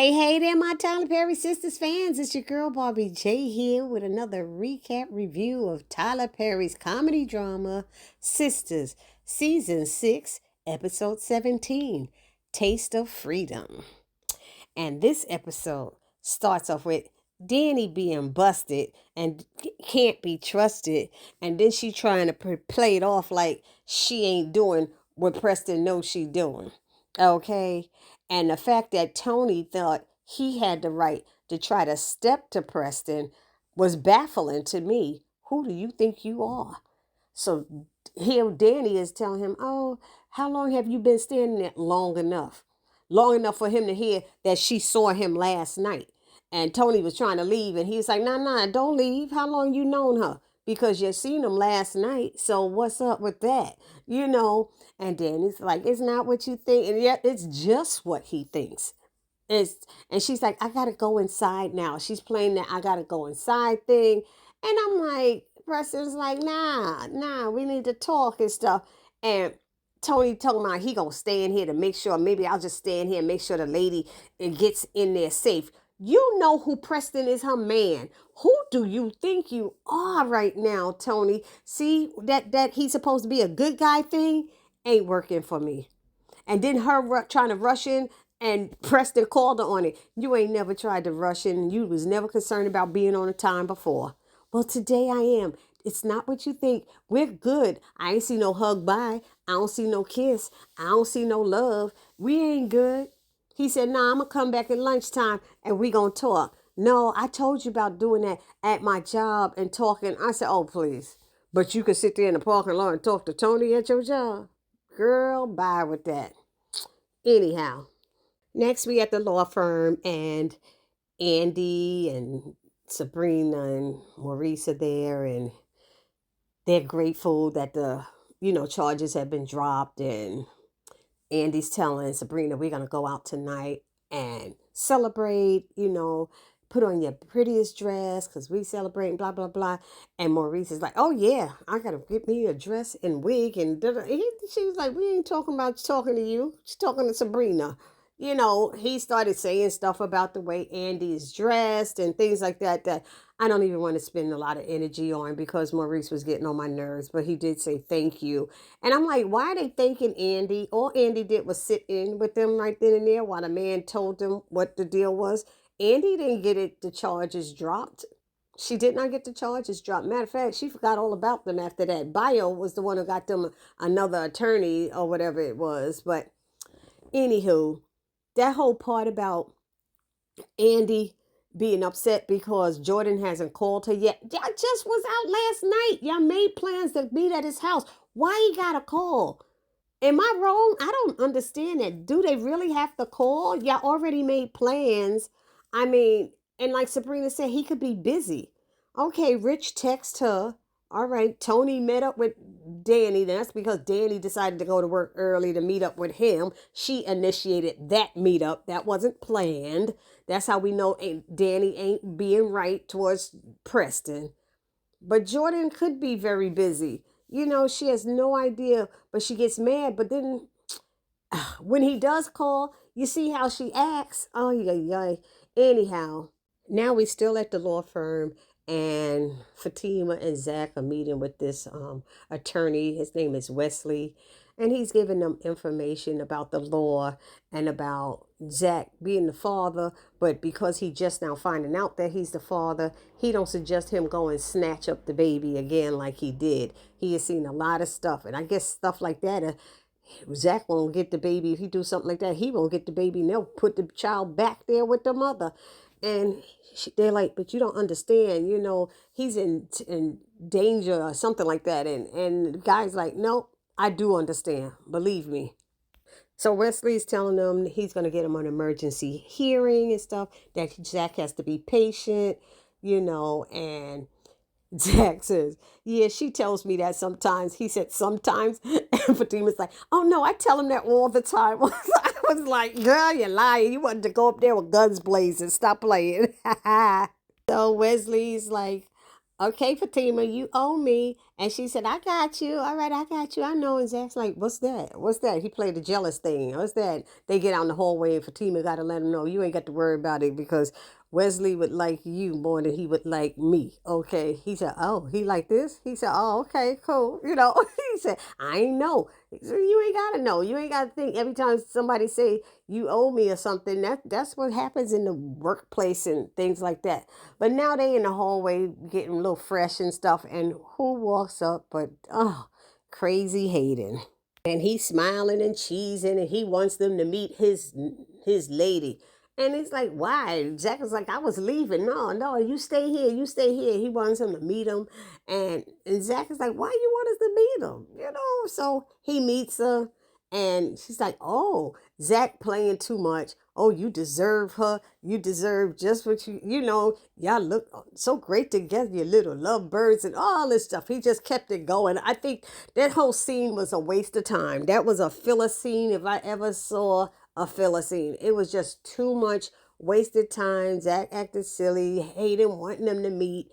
Hey there, my Tyler Perry Sisters fans. It's your girl Barbie J here with another recap review of Tyler Perry's comedy drama, Sisters, Season 6, Episode 17, Taste of Freedom. And this episode starts off with Dani being busted and can't be trusted. And then she trying to play it off like she ain't doing what Preston knows she doing. Okay? And the fact that Tony thought he had the right to try to step to Preston was baffling to me. Who do you think you are? So here Dani is telling him, oh, how long have you been standing there? Long enough. Long enough for him to hear that she saw him last night. And Tony was trying to leave and he was like, nah, don't leave. How long you known her? Because you seen him last night. So what's up with that? You know? And Dani's like, it's not what you think. And yet it's just what he thinks. And she's like, I gotta go inside now. She's playing that I gotta go inside thing. And I'm like, Preston's like, nah, we need to talk and stuff. And Tony told me he gonna stay in here to make sure, maybe I'll just stay in here and make sure the lady gets in there safe. You know who Preston is, her man. Who do you think you are right now, Tony? See, that he's supposed to be a good guy thing ain't working for me. And then her trying to rush in and Preston called her on it. You ain't never tried to rush in. You was never concerned about being on a time before. Well, today I am. It's not what you think. We're good. I ain't see no hug bye. I don't see no kiss. I don't see no love. We ain't good. He said, nah, I'm going to come back at lunchtime and we going to talk. No, I told you about doing that at my job and talking. I said, oh, please. But you can sit there in the parking lot and talk to Tony at your job. Girl, bye with that. Anyhow, next we at the law firm and Andy and Sabrina and Maurice are there and they're grateful that the, charges have been dropped and Andy's telling Sabrina, we're going to go out tonight and celebrate, put on your prettiest dress because we celebrate, blah, blah, blah. And Maurice is like, oh, yeah, I got to get me a dress and wig. And she was like, we ain't talking about talking to you. She's talking to Sabrina. He started saying stuff about the way Andy is dressed and things like that I don't even want to spend a lot of energy on because Maurice was getting on my nerves. But he did say thank you. And I'm like, why are they thanking Andy? All Andy did was sit in with them right then and there while the man told them what the deal was. Andy didn't get the charges dropped. She did not get the charges dropped. Matter of fact, she forgot all about them after that. Byo was the one who got them another attorney or whatever it was. But anywho, that whole part about Andy being upset because Jordan hasn't called her yet. Y'all just was out last night. Y'all made plans to meet at his house. Why he got a call? Am I wrong? I don't understand that. Do they really have to call? Y'all already made plans. I mean, and like Sabrina said, he could be busy. Okay, Rich text her. All right, Tony met up with Dani. That's because Dani decided to go to work early to meet up with him. She initiated that meetup. That wasn't planned. That's how we know Dani ain't being right towards Preston. But Jordan could be very busy. She has no idea, but she gets mad. But then when he does call, you see how she acts. Oh, yeah. Anyhow, now we still at the law firm and Fatima and Zach are meeting with this attorney. His name is Wesley. And he's giving them information about the law and about Zach being the father. But because he just now finding out that he's the father, he don't suggest him go and snatch up the baby again like he did. He has seen a lot of stuff. And I guess stuff like that, Zach won't get the baby. If he do something like that, he won't get the baby. And they'll put the child back there with the mother. And they're like, but you don't understand, he's in danger or something like that. And the guy's like, no, I do understand. Believe me. So Wesley's telling them he's going to get him an emergency hearing and stuff, that Zach has to be patient, and Zach says, yeah, she tells me that sometimes. He said sometimes. And Fatima's like, oh, no, I tell him that all the time. I was like, girl, you're lying. You wanted to go up there with guns blazing. Stop playing. So Wesley's like, Okay, Fatima, you owe me. And she said, I got you. All right, I got you. I know. And Zach's like, what's that? What's that? He played the jealous thing. What's that? They get out in the hallway and Fatima got to let him know, you ain't got to worry about it because Wesley would like you more than he would like me. Okay. He said, oh, he like this? He said, oh, okay, cool. He said, I ain't know. He said, you ain't got to know. You ain't got to think every time somebody say you owe me or something. That's what happens in the workplace and things like that. But now they in the hallway getting a little fresh and stuff. And who walks up but, oh, crazy Hayden. And he's smiling and cheesing and he wants them to meet his lady. And he's like, why? Jack is like, I was leaving. No, no, you stay here. You stay here. He wants him to meet him. And Zach is like, why you want us to meet him? So he meets her and she's like, oh, Zach playing too much. Oh, you deserve her. You deserve just what y'all look so great together, you little lovebirds and all this stuff. He just kept it going. I think that whole scene was a waste of time. That was a filler scene if I ever saw a filler scene. It was just too much wasted time. Zach acted silly, Hayden wanting them to meet.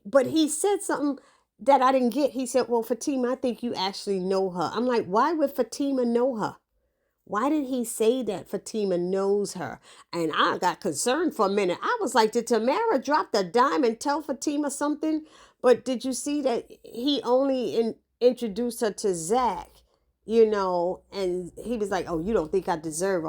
But he said something that I didn't get. He said, well, Fatima, I think you actually know her. I'm like, why would Fatima know her? Why did he say that Fatima knows her? And I got concerned for a minute. I was like, did Tamara drop the dime and tell Fatima something? But did you see that he only introduced her to Zach? And he was like, oh, you don't think I deserve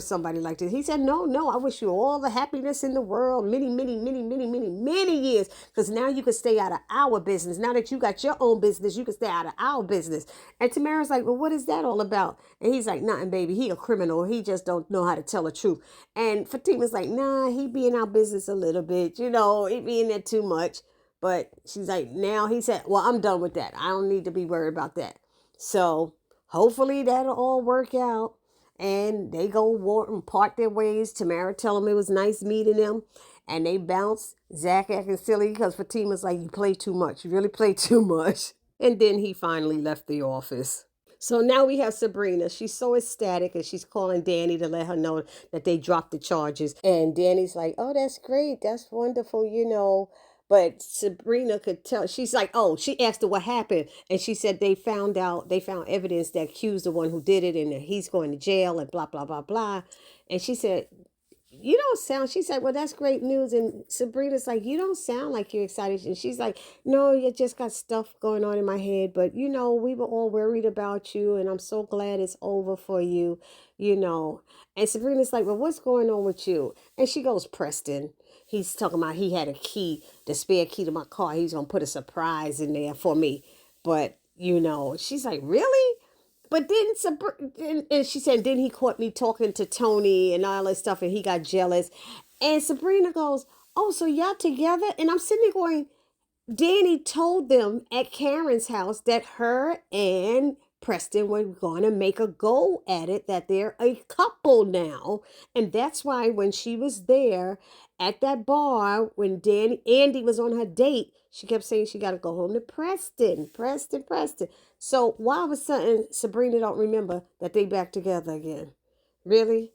somebody like this. He said, no, I wish you all the happiness in the world, many, many, many, many, many, many years. Because now you can stay out of our business. Now that you got your own business, you can stay out of our business. And Tamara's like, well, what is that all about? And he's like, nothing, baby. He a criminal. He just don't know how to tell the truth. And Fatima's like, nah, he be in our business a little bit. He be in there too much. But she's like, now he said, well, I'm done with that. I don't need to be worried about that. So hopefully that'll all work out. And they go and part their ways. Tamara tell them it was nice meeting them. And they bounce. Zach acting silly because Fatima's like, you play too much. You really play too much. And then he finally left the office. So now we have Sabrina. She's so ecstatic and she's calling Dani to let her know that they dropped the charges. And Dani's like, oh, that's great. That's wonderful. But Sabrina could tell. She's like, oh, she asked her what happened. And she said they found evidence that accused the one who did it and that he's going to jail and blah, blah, blah, blah. And she said, you don't sound, she said, well, that's great news. And Sabrina's like, you don't sound like you're excited. And she's like, no, you just got stuff going on in my head. But, we were all worried about you. And I'm so glad it's over for you. And Sabrina's like, well, what's going on with you? And she goes, Preston. He's talking about he had a key, the spare key to my car. He's going to put a surprise in there for me. But, she's like, really? But and she said, then he caught me talking to Tony and all that stuff, and he got jealous. And Sabrina goes, oh, so y'all together? And I'm sitting there going, Dani told them at Karen's house that her and Preston were going to make a go at it, that they're a couple now. And that's why when she was there at that bar, when Andy was on her date, she kept saying she got to go home to Preston. So why all of a sudden Sabrina don't remember that they back together again? Really?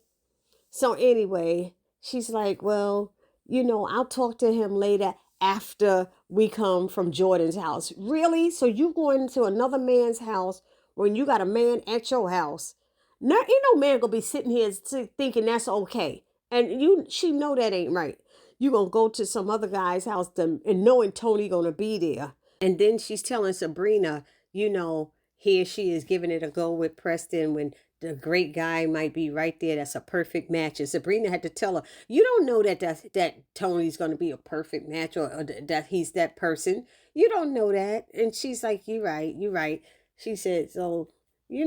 So anyway, she's like, well, I'll talk to him later after we come from Jordan's house. Really? So you going to another man's house when you got a man at your house? No, ain't no man gonna be sitting here thinking that's okay. And she know that ain't right. You gonna go to some other guy's house and knowing Tony gonna be there. And then she's telling Sabrina, here she is giving it a go with Preston when the great guy might be right there. That's a perfect match. And Sabrina had to tell her, you don't know that Tony's going to be a perfect match or that he's that person. You don't know that. And she's like, you're right. She said, so, you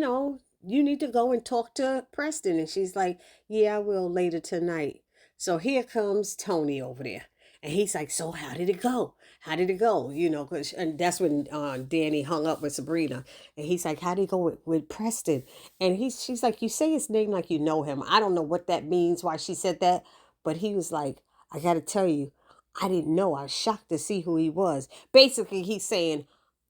need to go and talk to Preston. And she's like, yeah, I will later tonight. So here comes Tony over there. And he's like, so how did it go? How did it go? And that's when Dani hung up with Sabrina. And he's like, how did it go with Preston? And she's like, you say his name like you know him. I don't know what that means, why she said that. But he was like, I got to tell you, I didn't know. I was shocked to see who he was. Basically, he's saying,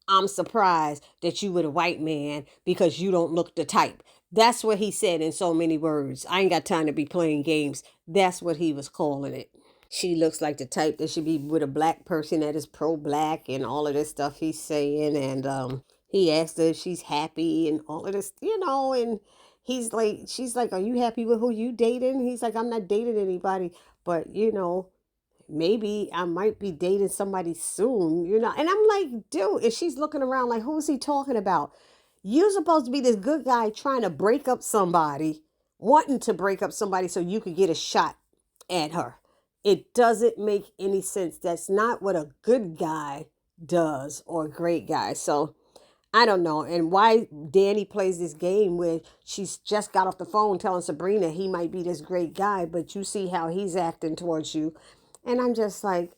I'm surprised that you with a white man because you don't look the type. That's what he said in so many words. I ain't got time to be playing games. That's what he was calling it. She looks like the type that should be with a black person that is pro-black and all of this stuff he's saying. And he asked her if she's happy and all of this, and she's like, are you happy with who you dating? He's like, I'm not dating anybody, but maybe I might be dating somebody soon. And I'm like, dude, and she's looking around like, who's he talking about? You're supposed to be this good guy trying to break up somebody, wanting to break up somebody so you could get a shot at her. It doesn't make any sense. That's not what a good guy does or a great guy. So I don't know. And why Dani plays this game where she's just got off the phone telling Sabrina he might be this great guy, but you see how he's acting towards you. And I'm just like,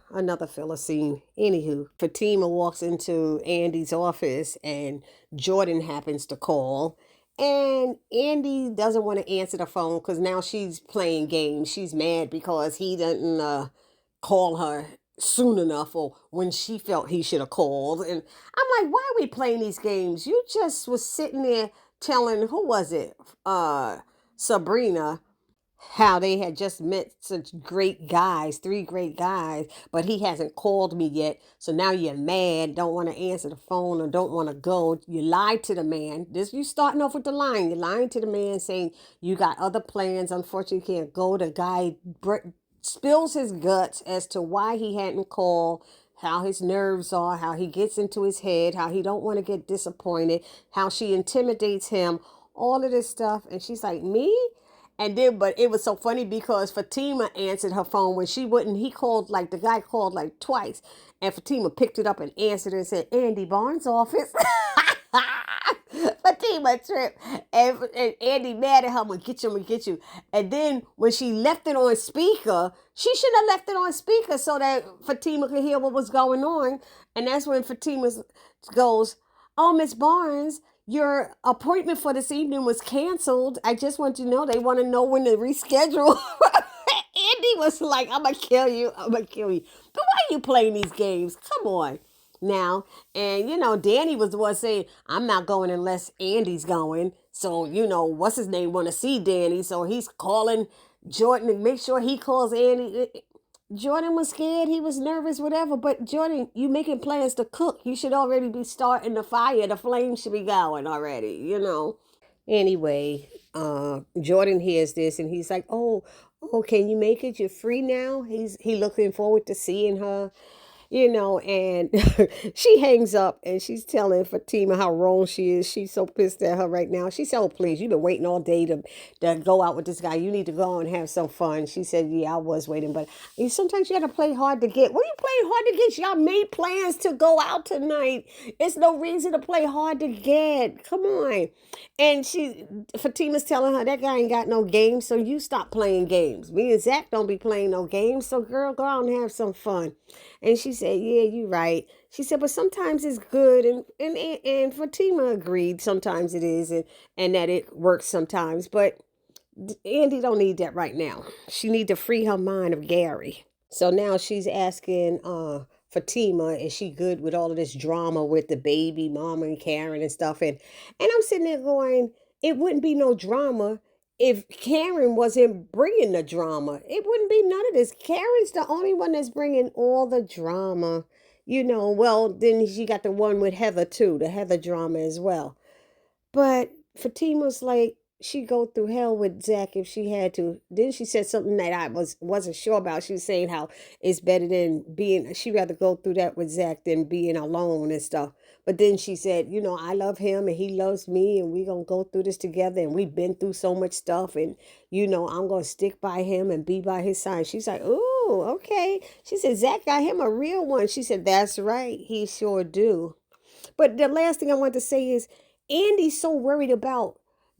another filler scene. Anywho, Fatima walks into Andy's office and Jordan happens to call. And Andy doesn't want to answer the phone because now she's playing games. She's mad because he didn't call her soon enough or when she felt he should have called. And I'm like, why are we playing these games? You just was sitting there telling, who was it? Sabrina, how they had just met such great guys, three great guys, but he hasn't called me yet. So now you're mad, don't want to answer the phone or don't want to go. You lied to the man. This you starting off with the lying. You're lying to the man saying you got other plans. Unfortunately, you can't go. The guy spills his guts as to why he hadn't called, how his nerves are, how he gets into his head, how he don't want to get disappointed, how she intimidates him, all of this stuff. And she's like, me? And then, but it was so funny because Fatima answered her phone when she wouldn't. He called, like, the guy called like twice. And Fatima picked it up and answered it and said, Andy Barnes' office. Fatima tripped. And Andy mad at her, I'm going to get you, I'm going to get you. And then when she left it on speaker, she should have left it on speaker so that Fatima could hear what was going on. And that's when Fatima goes, oh, Miss Barnes, your appointment for this evening was canceled. I just want you to know they want to know when to reschedule. Andy was like, I'm going to kill you. I'm going to kill you. But why are you playing these games? Come on now. And, Dani was the one saying, I'm not going unless Andy's going. So, what's his name want to see Dani. So he's calling Jordan to make sure he calls Andy. Jordan was scared. He was nervous, whatever. But Jordan, you making plans to cook. You should already be starting the fire. The flames should be going already. Anyway, Jordan hears this and he's like, oh, can you make it? You're free now? He looking forward to seeing her. And she hangs up and she's telling Fatima how wrong she is. She's so pissed at her right now. She said, oh, please, you've been waiting all day to go out with this guy. You need to go and have some fun. She said, yeah, I was waiting, but sometimes you got to play hard to get. What are you playing hard to get? Y'all made plans to go out tonight. It's no reason to play hard to get. Come on. And Fatima's telling her that guy ain't got no games, so you stop playing games. Me and Zach don't be playing no games, so girl, go out and have some fun. And she said, yeah, you're right. She said, but sometimes it's good. And Fatima agreed sometimes it is and that it works sometimes. But Andy don't need that right now. She need to free her mind of Gary. So now she's asking Fatima, is she good with all of this drama with the baby mama and Karen and stuff? And I'm sitting there going, it wouldn't be no drama if Karen wasn't bringing the drama. It wouldn't be none of this. Karen's the only one that's bringing all the drama. Well, then she got the one with Heather too, the Heather drama as well. But Fatima's like, she'd go through hell with Zach if she had to. Then she said something that I wasn't sure about. She was saying how it's better than she'd rather go through that with Zach than being alone and stuff. But then she said, I love him and he loves me and we're going to go through this together and we've been through so much stuff and, I'm going to stick by him and be by his side. She's like, ooh, okay. She said, Zach got him a real one. She said, that's right. He sure do. But the last thing I want to say is Andy's so worried about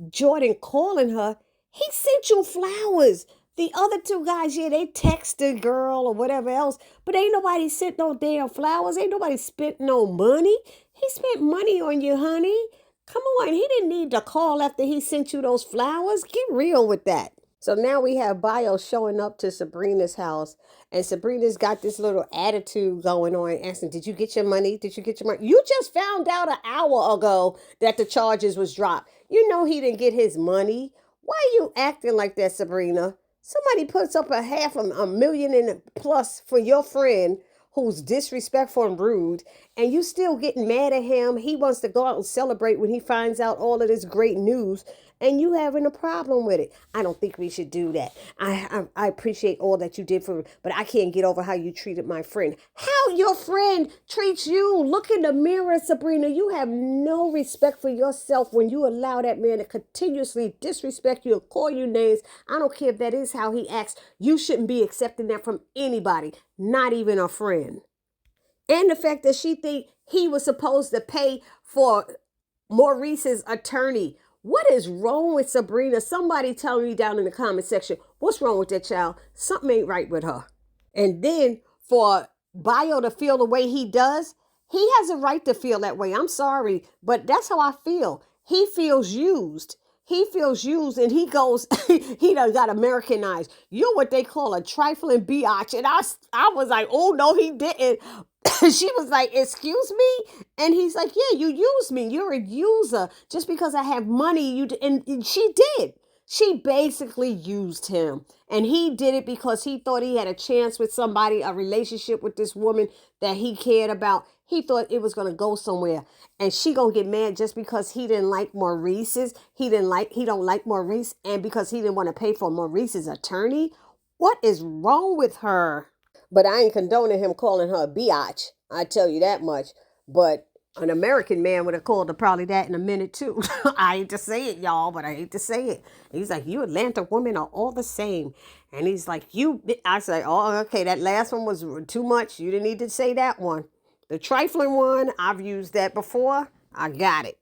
Jordan calling her. He sent you flowers. The other two guys, yeah, they texted girl or whatever else, but ain't nobody sent no damn flowers. Ain't nobody spent no money. He spent money on you, honey. Come on, he didn't need to call after he sent you those flowers. Get real with that. So now we have Byo showing up to Sabrina's house, and Sabrina's got this little attitude going on, asking, did you get your money? Did you get your money? You just found out an hour ago that the charges was dropped. You know he didn't get his money. Why are you acting like that, Sabrina? Somebody puts up a million and plus for your friend who's disrespectful and rude, and you still getting mad at him. He wants to go out and celebrate when he finds out all of this great news, and you having a problem with it. I don't think we should do that. I appreciate all that you did for me, but I can't get over how you treated my friend. How your friend treats you? Look in the mirror, Sabrina. You have no respect for yourself when you allow that man to continuously disrespect you, call you names. I don't care if that is how he acts. You shouldn't be accepting that from anybody, not even a friend. And the fact that she think he was supposed to pay for Maurice's attorney. What is wrong with Sabrina? Somebody tell me down in the comment section. What's wrong with that child? Something ain't right with her. And then for Byo to feel the way he does, he has a right to feel that way. I'm sorry, but that's how I feel. He feels used. He feels used, and he goes, he done got Americanized. You're what they call a trifling biatch. And I was like, oh, no, he didn't. She was like, excuse me? And he's like, yeah, you use me. You're a user. Just because I have money, and she did. She basically used him. And he did it because he thought he had a chance with somebody, a relationship with this woman that he cared about. He thought it was going to go somewhere. And she going to get mad just because he didn't like Maurice's. He don't like Maurice. And because he didn't want to pay for Maurice's attorney. What is wrong with her? But I ain't condoning him calling her a biatch. I tell you that much. But an American man would have called her probably that in a minute too. I hate to say it, y'all, but I hate to say it. He's like, you Atlanta women are all the same. And he's like, I say, oh, okay, that last one was too much. You didn't need to say that one. The trifling one, I've used that before. I got it.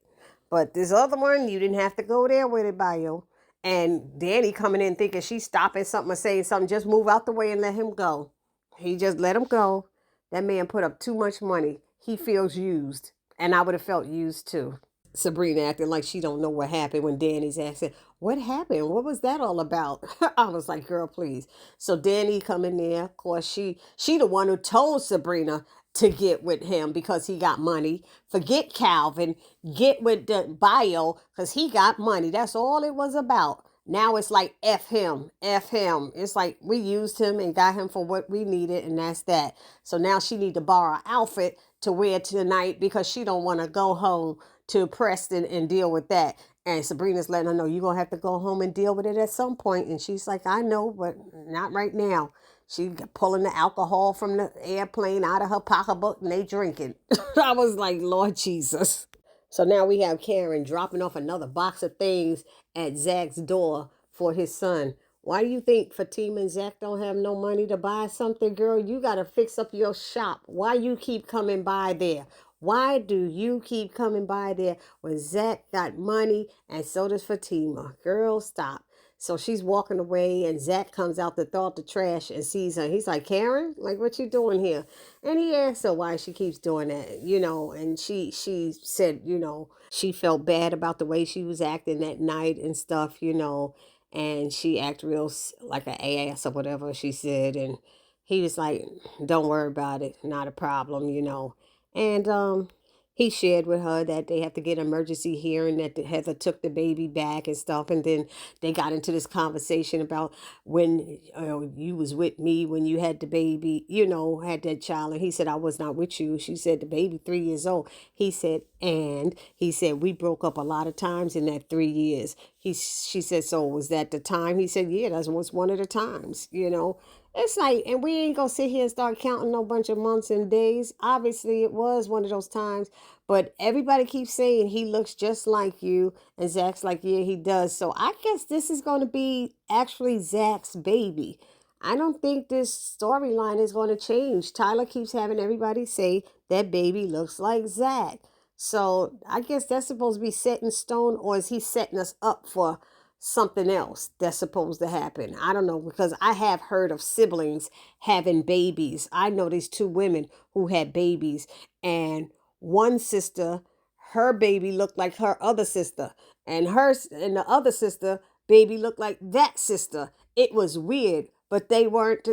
But this other one, you didn't have to go there with it, Byo. And Dani coming in thinking she's stopping something or saying something, just move out the way and let him go. He just let him go. That man put up too much money. He feels used. And I would have felt used too. Sabrina acting like she don't know what happened when Dani's asking, what happened? What was that all about? I was like, girl, please. So Dani come in there. Of course, she the one who told Sabrina to get with him because he got money. Forget Calvin. Get with the Byo because he got money. That's all it was about. Now it's like F him, F him. It's like we used him and got him for what we needed, and that's that. So now she need to borrow an outfit to wear tonight because she don't want to go home to Preston and deal with that. And Sabrina's letting her know you're gonna have to go home and deal with it at some point. And she's like, I know, but not right now. She pulling the alcohol from the airplane out of her pocketbook and they drinking. I was like, Lord Jesus. So now we have Karen dropping off another box of things at Zach's door for his son. Why do you think Fatima and Zach don't have no money to buy something, girl? You got to fix up your shop. Why you keep coming by there? Why do you keep coming by there when Zach got money and so does Fatima? Girl, stop. So she's walking away and Zach comes out to throw out the trash and sees her. He's like, Karen, like, what you doing here? And he asked her why she keeps doing that, and she said, she felt bad about the way she was acting that night and stuff, and she acted real like an ass or whatever she said. And he was like, don't worry about it. Not a problem. And he shared with her that they have to get an emergency hearing, that Heather took the baby back and stuff. And then they got into this conversation about when you was with me when you had the baby, had that child. And he said, I was not with you. She said, the baby 3 years old. He said, we broke up a lot of times in that 3 years. She said, so was that the time? He said, yeah, that was one of the times. It's like, and we ain't gonna sit here and start counting no bunch of months and days. Obviously, it was one of those times, but everybody keeps saying he looks just like you, and Zach's like, yeah, he does. So I guess this is going to be actually Zach's baby. I don't think this storyline is going to change. Tyler keeps having everybody say that baby looks like Zach. So I guess that's supposed to be set in stone, or is he setting us up for something else that's supposed to happen? I don't know, because I have heard of siblings having babies. I know these two women who had babies, and one sister, her baby looked like her other sister, and the other sister baby looked like that sister. It was weird, but they weren't,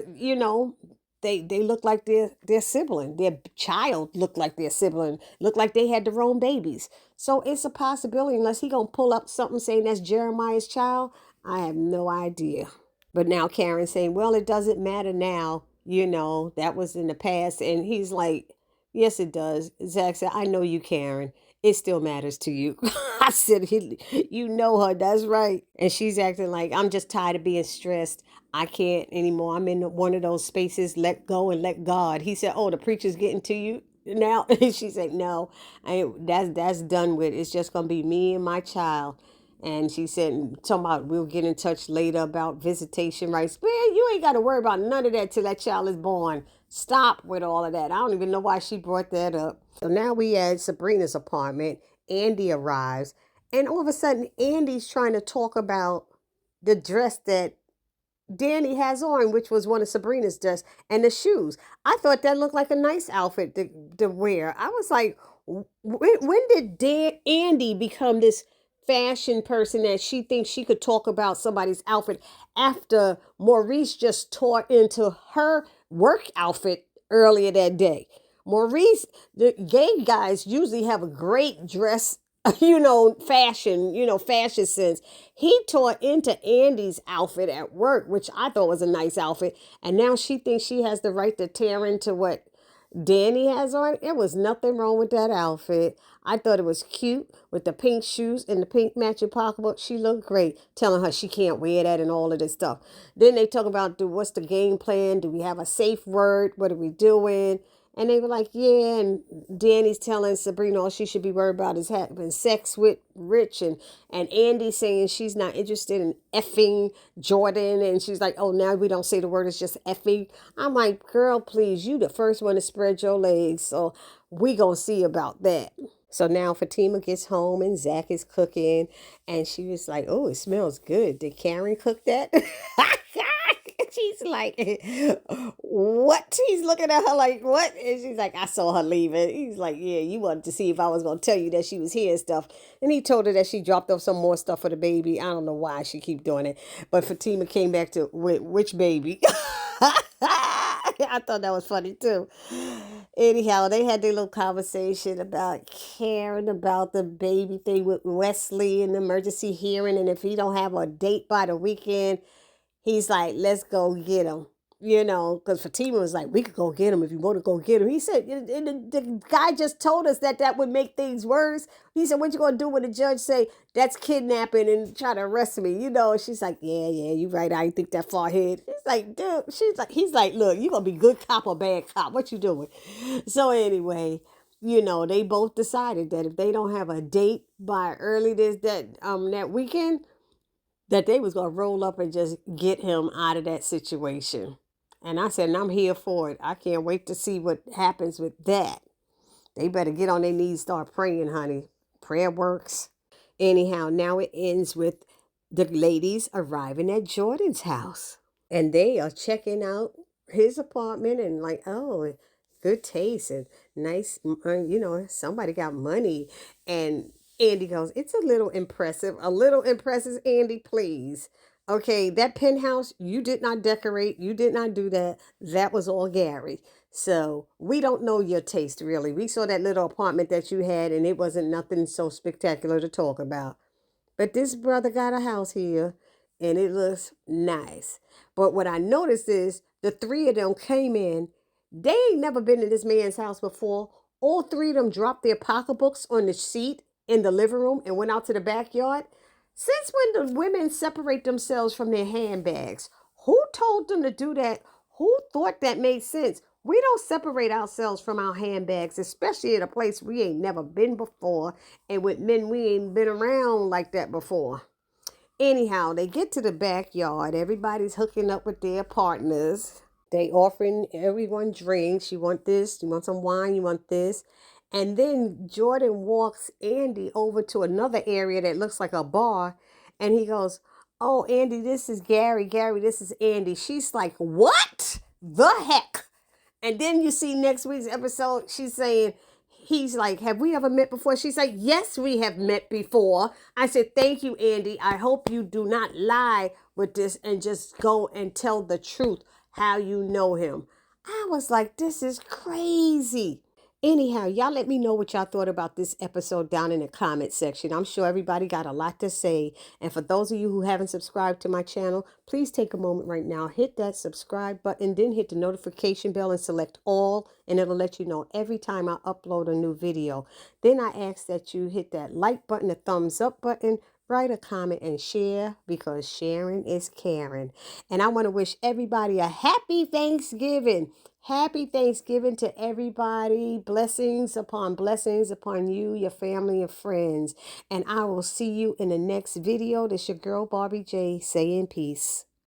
they looked like their sibling. Their child looked like their sibling. Looked like they had their own babies. So it's a possibility, unless he gonna pull up something saying that's Jeremiah's child. I have no idea. But now Karen's saying, well, it doesn't matter now. That was in the past. And he's like, yes, it does. Zach said, I know you, Karen. It still matters to you. I said, you know her. That's right. And she's acting like, I'm just tired of being stressed. I can't anymore. I'm in one of those spaces, let go and let God. He said, oh, the preacher's getting to you now. And she said, no, that's done with. It's just going to be me and my child. And she said, talking about we'll get in touch later about visitation rights. Man, you ain't got to worry about none of that till that child is born. Stop with all of that. I don't even know why she brought that up. So now we at Sabrina's apartment. Andy arrives. And all of a sudden, Andy's trying to talk about the dress that Dani has on, which was one of Sabrina's dress, and the shoes. I thought that looked like a nice outfit to wear. I was like, when did Andy become this fashion person that she thinks she could talk about somebody's outfit after Maurice just tore into her work outfit earlier that day? Maurice, the gay guys usually have a great dress, fashion sense. He tore into Andy's outfit at work, which I thought was a nice outfit. And now she thinks she has the right to tear into what Dani has on. It was nothing wrong with that outfit. I thought it was cute with the pink shoes and the pink matching pocketbook. She looked great, telling her she can't wear that and all of this stuff. Then they talk about what's the game plan? Do we have a safe word? What are we doing? And they were like, yeah. And Dani's telling Sabrina all she should be worried about is having sex with Rich. And Andy saying she's not interested in effing Jordan. And she's like, oh, now we don't say the word, it's just effing. I'm like, girl, please, you the first one to spread your legs. So we gonna see about that. So now Fatima gets home and Zach is cooking. And she was like, oh, it smells good. Did Karen cook that? She's like, what? He's looking at her like, what? And she's like, I saw her leaving. He's like, yeah, you wanted to see if I was going to tell you that she was here and stuff. And he told her that she dropped off some more stuff for the baby. I don't know why she keep doing it. But Fatima came back to, which baby? I thought that was funny too. Anyhow, they had their little conversation about caring about the baby thing with Wesley and the emergency hearing. And if he don't have a date by the weekend, he's like, let's go get him. Because Fatima was like, we could go get him if you want to go get him. He said, and the guy just told us that would make things worse. He said, what you going to do when the judge say, that's kidnapping and try to arrest me? She's like, yeah, you're right. I didn't think that far ahead. He's like, dude, he's like, look, you going to be good cop or bad cop. What you doing? So anyway, they both decided that if they don't have a date by early that weekend, that they was going to roll up and just get him out of that situation. And I said, and I'm here for it. I can't wait to see what happens with that. They better get on their knees, start praying, honey. Prayer works. Anyhow, now it ends with the ladies arriving at Jordan's house. And they are checking out his apartment and like, oh, good taste and nice, somebody got money. And Andy goes, it's a little impressive. A little impressive, Andy, please. Okay, that penthouse, you did not decorate. You did not do that. That was all Gary. So we don't know your taste, really. We saw that little apartment that you had, and it wasn't nothing so spectacular to talk about. But this brother got a house here, and it looks nice. But what I noticed is the three of them came in. They ain't never been in this man's house before. All three of them dropped their pocketbooks on the seat in the living room and went out to the backyard. Since when do women separate themselves from their handbags? Who told them to do that? Who thought that made sense? We don't separate ourselves from our handbags, especially in a place we ain't never been before and with men we ain't been around like that before. Anyhow, they get to the backyard. Everybody's hooking up with their partners. They offering everyone drinks. You want this? You want some wine? You want this? And then Jordan walks Andy over to another area that looks like a bar. And he goes, oh, Andy, this is Gary. Gary, this is Andy. She's like, what the heck? And then you see next week's episode, she's saying, he's like, have we ever met before? She's like, yes, we have met before. I said, thank you, Andy. I hope you do not lie with this and just go and tell the truth how you know him. I was like, this is crazy. Anyhow, y'all let me know what y'all thought about this episode down in the comment section. I'm sure everybody got a lot to say. And for those of you who haven't subscribed to my channel, please take a moment right now, hit that subscribe button, then hit the notification bell and select all, and it'll let you know every time I upload a new video. Then I ask that you hit that like button, the thumbs up button, write a comment and share, because sharing is caring. And I want to wish everybody a happy Thanksgiving. Happy Thanksgiving to everybody. Blessings upon you, your family, and friends. And I will see you in the next video. This your girl, Barbie J, saying peace.